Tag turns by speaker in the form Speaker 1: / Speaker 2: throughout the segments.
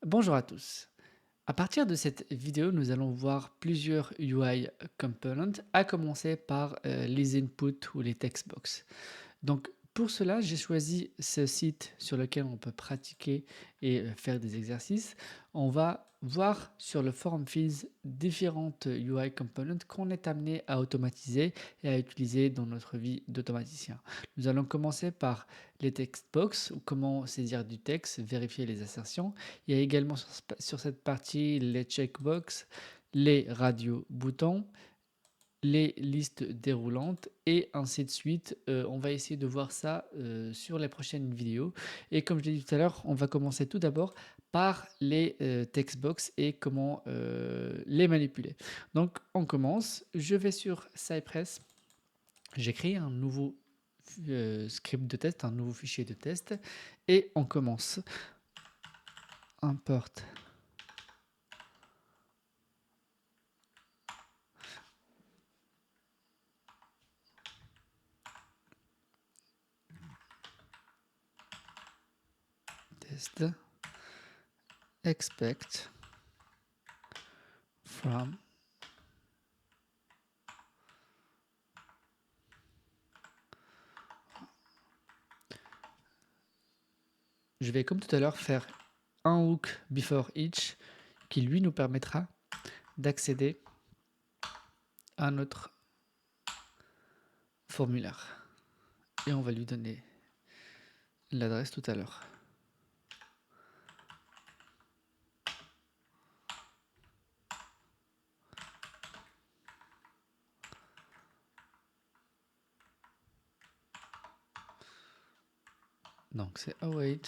Speaker 1: Bonjour à tous. À partir de cette vidéo, nous allons voir plusieurs UI components, à commencer par les inputs ou les textbox. Donc pour cela, j'ai choisi ce site sur lequel on peut pratiquer et faire des exercices. On va voir sur le forum Fields différentes UI components qu'on est amené à automatiser et à utiliser dans notre vie d'automaticien. Nous allons commencer par les textbox, ou comment saisir du texte, vérifier les assertions. Il y a également sur cette partie les checkbox, les radios boutons, les listes déroulantes et ainsi de suite. On va essayer de voir ça sur les prochaines vidéos. Et comme je l'ai dit tout à l'heure, on va commencer tout d'abord par les textbox et comment les manipuler. Donc on commence. Je vais sur Cypress. J'écris un nouveau script de test, un nouveau fichier de test et on commence. Import test expect from. Je vais comme tout à l'heure faire un hook before each qui lui nous permettra d'accéder à notre formulaire. Et on va lui donner l'adresse tout à l'heure. Donc c'est await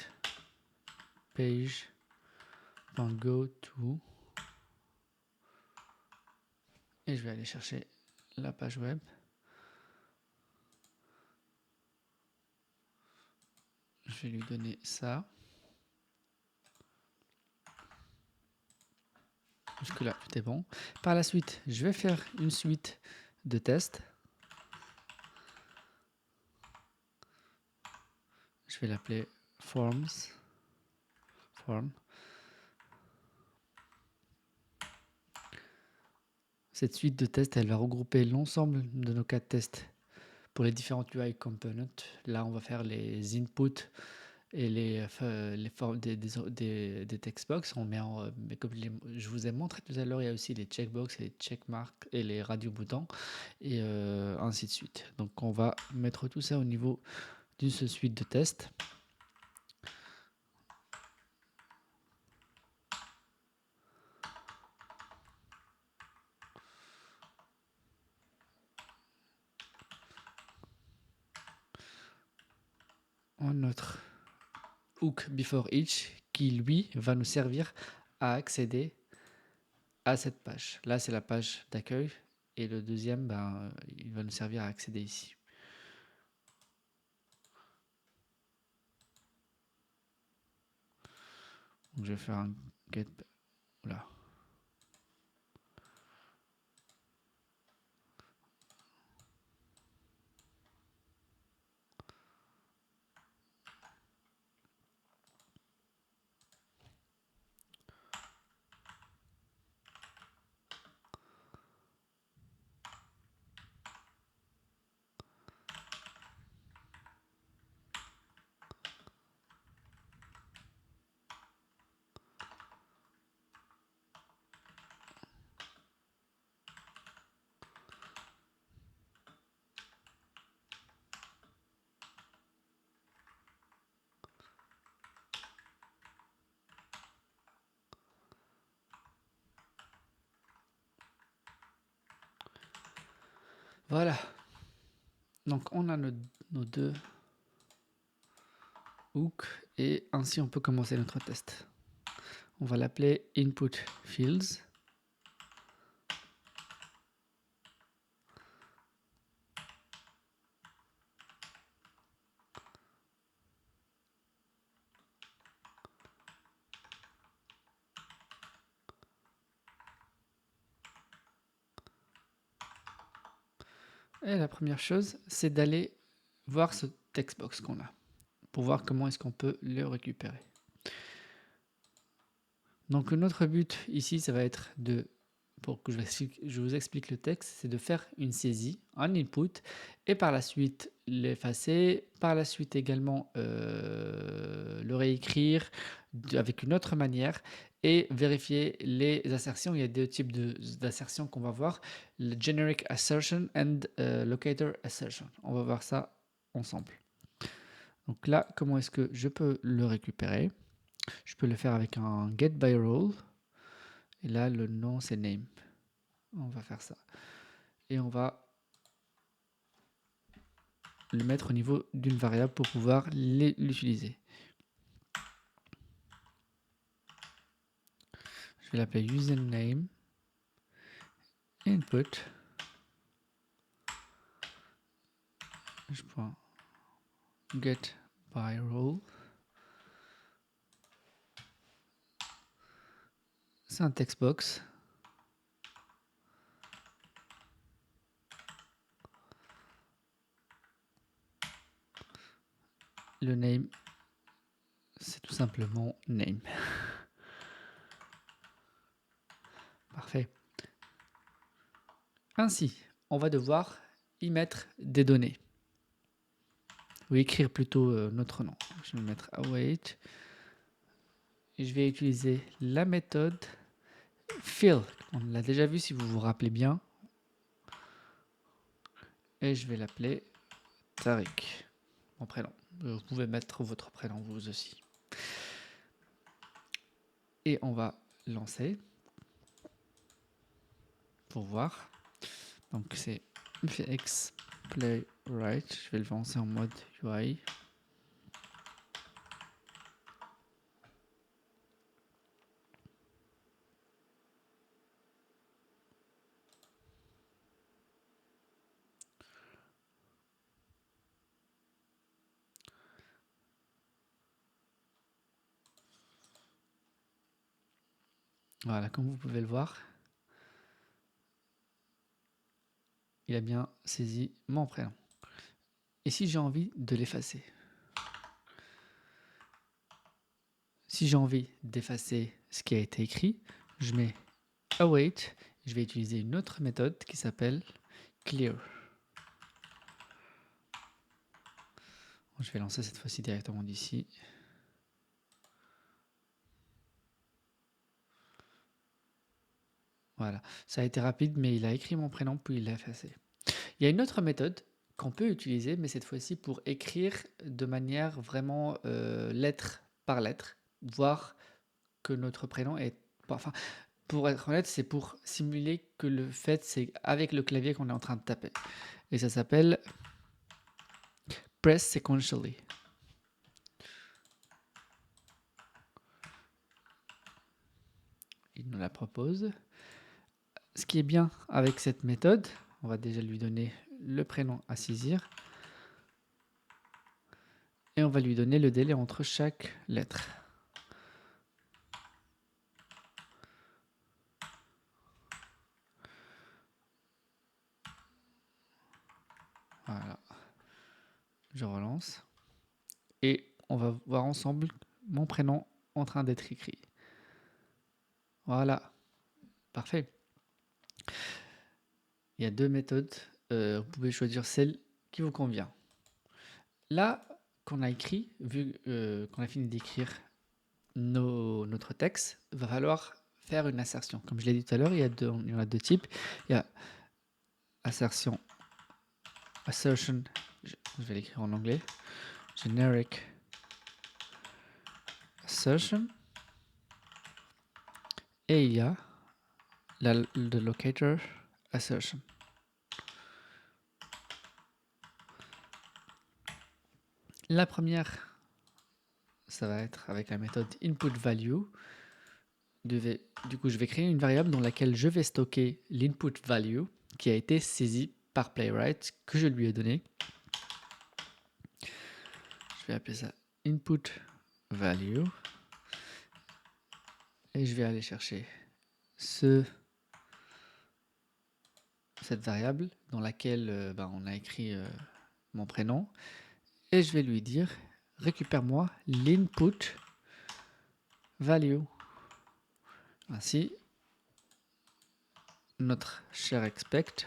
Speaker 1: page.go to et je vais aller chercher la page web. Je vais lui donner ça. Jusque là, tout est bon. Par la suite, je vais faire une suite de tests. Je vais l'appeler form. Cette suite de tests, elle va regrouper l'ensemble de nos cas de tests pour les différentes UI components. Là, on va faire les inputs et les formes des textbox. On met mais comme je vous ai montré tout à l'heure, il y a aussi les checkbox, les checkmarks et les radio boutons et ainsi de suite. Donc on va mettre tout ça au niveau d'une seule suite de tests. Notre hook before each qui lui va nous servir à accéder à cette page. Là c'est la page d'accueil et le deuxième il va nous servir à accéder ici. Donc je vais faire un get là. Voilà. Donc on a nos deux hooks et ainsi on peut commencer notre test. On va l'appeler input fields. Et la première chose, c'est d'aller voir ce textbox qu'on a pour voir comment est-ce qu'on peut le récupérer. Donc notre but ici, ça va être pour que je vous explique le texte, c'est de faire une saisie, un input, et par la suite l'effacer, par la suite également le réécrire avec une autre manière et vérifier les assertions. Il y a deux types d'assertions qu'on va voir, le generic assertion and locator assertion. On va voir ça ensemble. Donc là, comment est-ce que je peux le récupérer? Je peux le faire avec un get by role. Et là, le nom, c'est name. On va faire ça. Et on va le mettre au niveau d'une variable pour pouvoir l'utiliser. Je vais l'appeler username input. Je prends get by role. C'est un text box. Le name, c'est tout simplement name. Parfait. Ainsi, on va devoir y mettre des données. Ou écrire plutôt notre nom. Je vais mettre await. Et je vais utiliser la méthode fill. On l'a déjà vu si vous vous rappelez bien. Et je vais l'appeler Tariq, mon prénom. Vous pouvez mettre votre prénom vous aussi. Et on va lancer pour voir. Donc c'est fx playwright. Je vais le lancer en mode UI. Voilà, comme vous pouvez le voir, il a bien saisi mon prénom. Et si j'ai envie de l'effacer, si j'ai envie d'effacer ce qui a été écrit, je mets await. Je vais utiliser une autre méthode qui s'appelle clear. Je vais lancer cette fois-ci directement d'ici. Voilà, ça a été rapide, mais il a écrit mon prénom, puis il l'a effacé. Il y a une autre méthode qu'on peut utiliser, mais cette fois-ci pour écrire de manière vraiment lettre par lettre, voir que notre prénom est... Enfin, pour être honnête, c'est pour simuler que le fait, c'est avec le clavier qu'on est en train de taper. Et ça s'appelle Press Sequentially. Il nous la propose. Ce qui est bien avec cette méthode, on va déjà lui donner le prénom à saisir. Et on va lui donner le délai entre chaque lettre. Voilà. Je relance. Et on va voir ensemble mon prénom en train d'être écrit. Voilà. Parfait. Il y a deux méthodes. Vous pouvez choisir celle qui vous convient. Là qu'on a écrit, vu qu'on a fini d'écrire notre texte, il va falloir faire une assertion. Comme je l'ai dit tout à l'heure, il y en a deux types. Il y a assertion, assertion, je vais l'écrire en anglais, generic assertion. Et il y a le locator assertion. La première, ça va être avec la méthode input value. Du coup, je vais créer une variable dans laquelle je vais stocker l'input value qui a été saisie par Playwright, que je lui ai donné. Je vais appeler ça input value. Et je vais aller chercher cette variable dans laquelle on a écrit mon prénom. Et je vais lui dire, récupère-moi l'input value. Ainsi, notre cher expect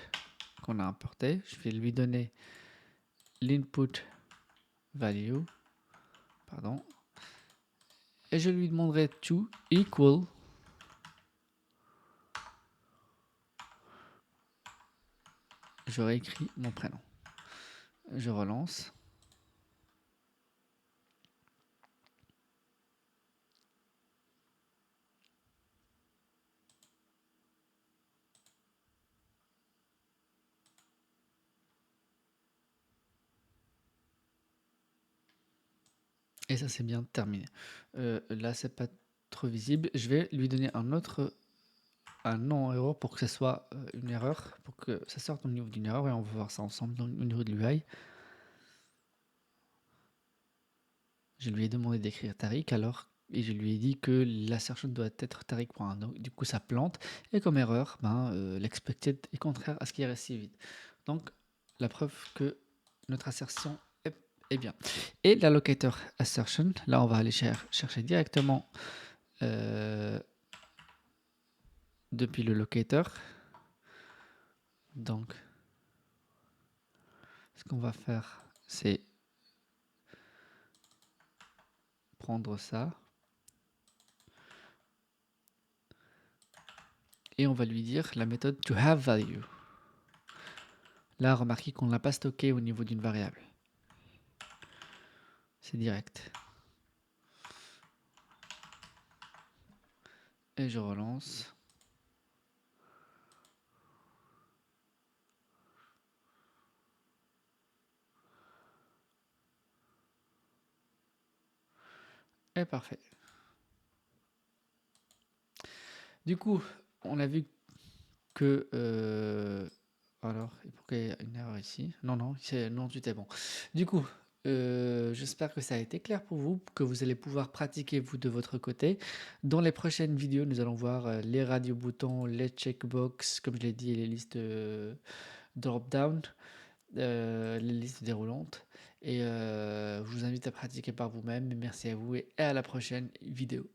Speaker 1: qu'on a importé, je vais lui donner l'input value, pardon, et je lui demanderai to equal j'aurais écrit mon prénom. Je relance. Et ça, c'est bien terminé. Là, c'est pas trop visible. Je vais lui donner un nom erreur pour que ce soit une erreur, pour que ça sorte au niveau d'une erreur et on va voir ça ensemble au niveau de l'UI. Je lui ai demandé d'écrire Tariq et je lui ai dit que l'assertion doit être Tariq.1. Donc, du coup, ça plante. Et comme erreur, l'expected est contraire à ce qui est resté vide. Donc, la preuve que notre assertion est bien. Et l'allocator assertion, là, on va aller chercher directement depuis le locator. Donc, ce qu'on va faire, c'est prendre ça. Et on va lui dire la méthode to have value. Là, remarquez qu'on ne l'a pas stocké au niveau d'une variable. C'est direct. Et je relance. Et parfait. Du coup, on a vu que... alors, pourquoi il y a une erreur ici? Non, non, tout est bon. Du coup, j'espère que ça a été clair pour vous, que vous allez pouvoir pratiquer vous de votre côté. Dans les prochaines vidéos, nous allons voir les radio-boutons, les checkbox, comme je l'ai dit, et les listes drop-down, les listes déroulantes. Et je vous invite à pratiquer par vous-même. Merci à vous et à la prochaine vidéo.